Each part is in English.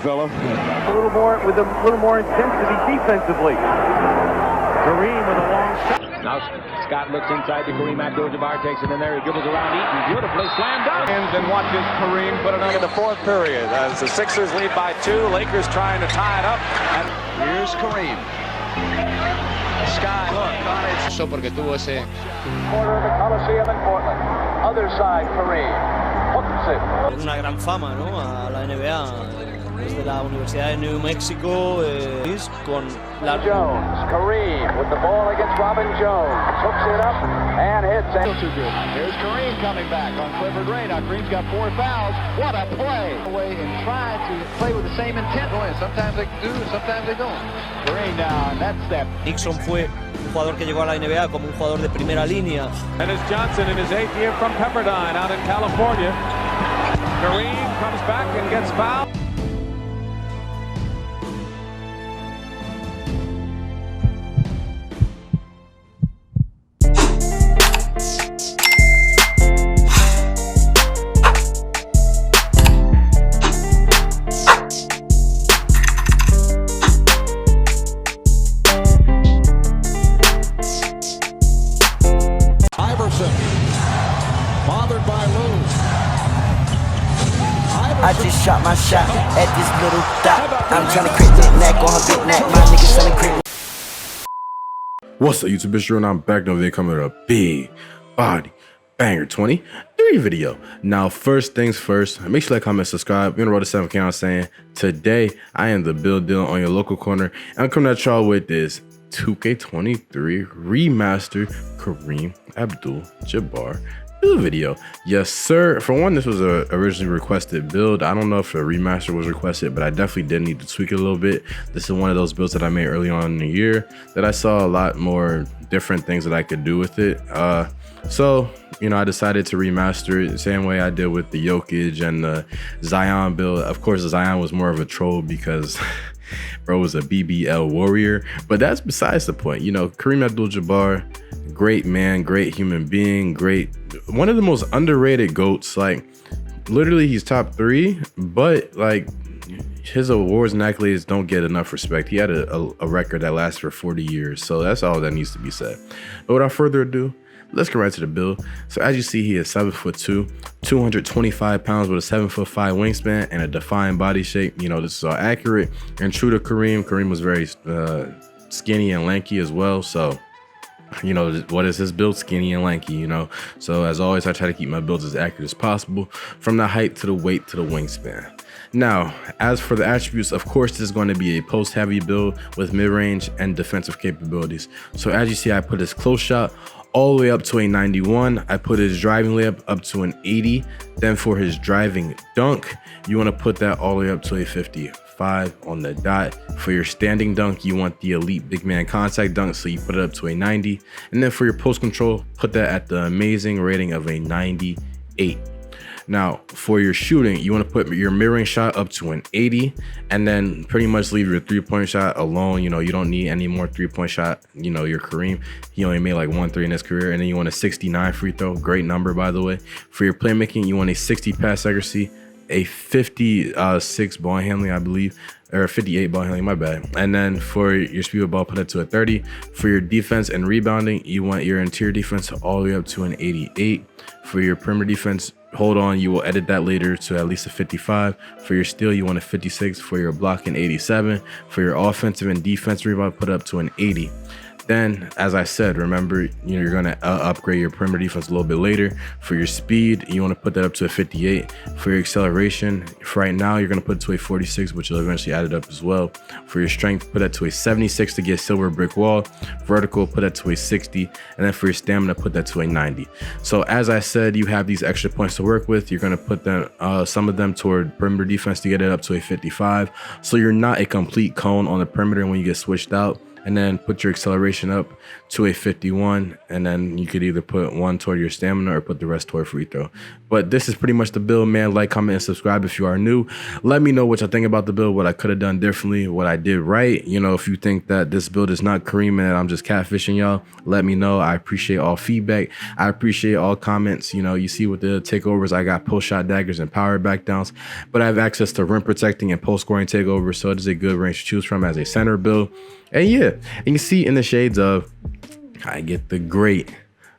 fella. A little more with a little more intensity defensively. Kareem with a long shot. Now Scott looks inside to Kareem Abdul-Jabbar, takes it in there, he dribbles around Eaton, beautifully slammed down. And watches Kareem put it In the fourth period, as the Sixers lead by 2, Lakers trying to tie it up. And here's Kareem. Scott, look on it. Eso porque tuvo ese. Corner of the Coliseum in Portland. Other side, Kareem. Hooks it. Una gran fama, ¿no? A la NBA. Desde la Universidad de New Mexico, con la... Jones, Kareem with the ball against Robin Jones. Hooks it up and hits it. Still too good. There's Kareem coming back on Clifford Ray. Now Kareem's got 4 fouls. What a play! Away and try to play with the same intent. Sometimes they do, sometimes they don't. Kareem now, and that's that. Nixon fue un jugador que llegó a la NBA como un jugador de primera línea. And it's Johnson in his 8th year from Pepperdine out in California. Kareem comes back and gets fouled. I just shot my shot at this little dot. I'm trying to crit that neck on her big neck. My niggas selling crit. What's up, YouTube? It's Drew, and I'm back. Another video coming with a big body banger 23 video. Now, first things first, make sure you like, comment, subscribe. We're on the road to 7K. I'm saying today I am the build deal on your local corner, and I'm coming at y'all with this 2K23 Remastered Kareem Abdul-Jabbar video. Yes, sir. For one, this was a originally requested build. I don't know if a remaster was requested, but I definitely did need to tweak it a little bit. This is one of those builds that I made early on in the year that I saw a lot more different things that I could do with it. So, you know, I decided to remaster it the same way I did with the Jokic and the Zion build. Of course, Zion was more of a troll because bro was a BBL warrior, but that's besides the point. You know, Kareem Abdul-Jabbar, great man, great human being, one of the most underrated GOATs. Like, literally he's top 3, but like his awards and accolades don't get enough respect. He had a record that lasts for 40 years, so that's all that needs to be said. But without further ado, let's get right to the build. So as you see, he is 7'2", 225 pounds with a 7'5" wingspan and a defined body shape. You know, this is all accurate and true to Kareem. Kareem was very skinny and lanky as well, so you know, what is his build? Skinny and lanky, you know. So as always, I try to keep my builds as accurate as possible, from the height to the weight to the wingspan. Now, as for the attributes, of course, this is going to be a post-heavy build with mid-range and defensive capabilities. So as you see, I put his close shot all the way up to a 91. I put his driving layup up to an 80. Then for his driving dunk, you want to put that all the way up to a 55 on the dot. For your standing dunk, you want the elite big man contact dunk, so you put it up to a 90. And then for your post control, put that at the amazing rating of a 98. Now, for your shooting, you want to put your mirroring shot up to an 80, and then pretty much leave your 3-point shot alone. You know, you don't need any more 3-point shot. You know, your Kareem, he only made like 1 3 in his career. And then you want a 69 free throw. Great number, by the way. For your playmaking, you want a 60 pass accuracy, a 56 ball handling, I believe, or 58 ball handling, my bad. And then for your speed of ball, put it to a 30. For your defense and rebounding, you want your interior defense all the way up to an 88. For your perimeter defense, hold on, you will edit that later to at least a 55. For your steal, you want a 56. For your block, an 87. For your offensive and defensive rebound, put up to an 80. Then, as I said, remember, you know, you're going to upgrade your perimeter defense a little bit later. For your speed, you want to put that up to a 58. For your acceleration, for right now, you're going to put it to a 46, which will eventually add it up as well. For your strength, put that to a 76 to get silver brick wall. Vertical, put that to a 60. And then for your stamina, put that to a 90. So as I said, you have these extra points to work with. You're going to put them, some of them toward perimeter defense to get it up to a 55. So you're not a complete cone on the perimeter when you get switched out. And then put your acceleration up to a 51, and then you could either put 1 toward your stamina or put the rest toward free throw. But this is pretty much the build, man. Like, comment, and subscribe if you are new. Let me know what you think about the build, what I could have done differently, what I did right. You know, if you think that this build is not Kareem and I'm just catfishing y'all, let me know. I appreciate all feedback. I appreciate all comments. You know, you see with the takeovers, I got post shot daggers and power back downs, but I have access to rim protecting and post scoring takeovers, so it is a good range to choose from as a center build. And yeah, and you see in the shades of, I get the great,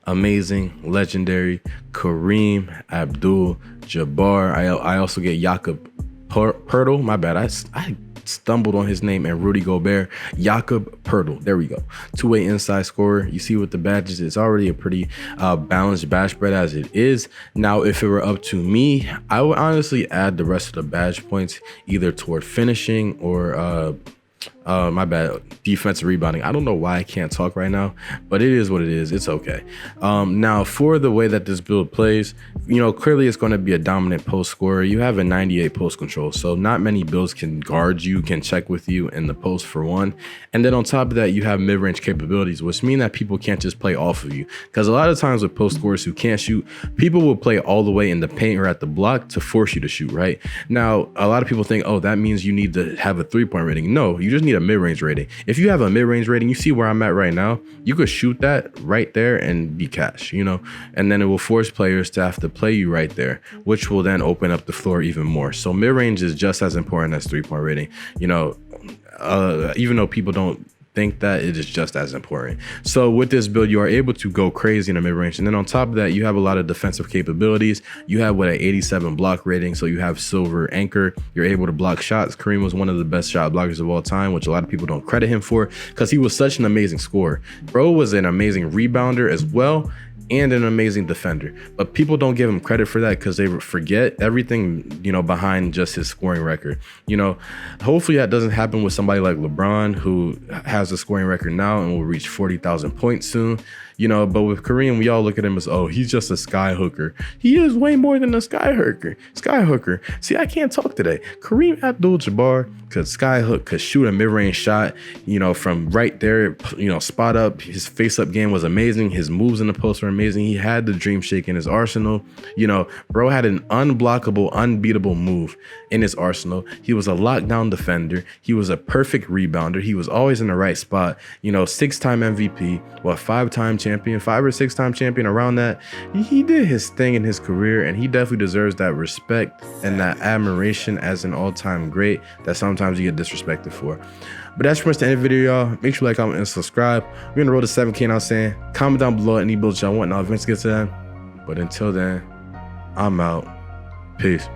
amazing, legendary Kareem Abdul-Jabbar. I also get Jakob Pertl. My bad, I stumbled on his name, and Rudy Gobert. Jakob Pertl, there we go. Two-way inside scorer. You see with the badges, it's already a pretty balanced badge spread as it is. Now, if it were up to me, I would honestly add the rest of the badge points either toward finishing or my bad, defensive rebounding. I don't know why I can't talk right now, but it is what it is. It's okay. Now, for the way that this build plays, you know, clearly it's going to be a dominant post scorer. You have a 98 post control, so not many builds can guard you, can check with you in the post for one. And then on top of that, you have mid-range capabilities, which mean that people can't just play off of you. Because a lot of times with post scorers who can't shoot, people will play all the way in the paint or at the block to force you to shoot, right? Now, a lot of people think, oh, that means you need to have a three-point rating. No, you just need a mid-range rating. If you have a mid-range rating, you see where I'm at right now, you could shoot that right there and be cash, you know, and then it will force players to have to play you right there, which will then open up the floor even more. So mid-range is just as important as three-point rating, you know, even though people don't think that, it is just as important. So with this build, you are able to go crazy in the mid-range, and then on top of that, you have a lot of defensive capabilities. You have what, an 87 block rating, so you have silver anchor. You're able to block shots. Kareem was one of the best shot blockers of all time, which a lot of people don't credit him for because he was such an amazing scorer. Bro was an amazing rebounder as well, and an amazing defender, but people don't give him credit for that because they forget everything, you know, behind just his scoring record. You know, hopefully that doesn't happen with somebody like LeBron, who has a scoring record now and will reach 40,000 points soon. You know, but with Kareem, we all look at him as, oh, he's just a sky hooker. He is way more than a sky hooker. See, I can't talk today. Kareem Abdul-Jabbar could skyhook, could shoot a mid-range shot, you know, from right there, you know, spot up. His face-up game was amazing. His moves in the post were amazing. He had the dream shake in his arsenal. You know, bro had an unblockable, unbeatable move in his arsenal. He was a lockdown defender. He was a perfect rebounder. He was always in the right spot. You know, 6-time MVP, what, 5-time champion, 5 or 6-time champion, around that. He did his thing in his career, and he definitely deserves that respect and that admiration as an all-time great that sometimes you get disrespected for. But that's pretty much the end of the video, y'all. Make sure you like, comment, and subscribe. We're gonna roll to 7K now. Saying, comment down below any builds y'all want, and I'll eventually get to them. But until then, I'm out. Peace.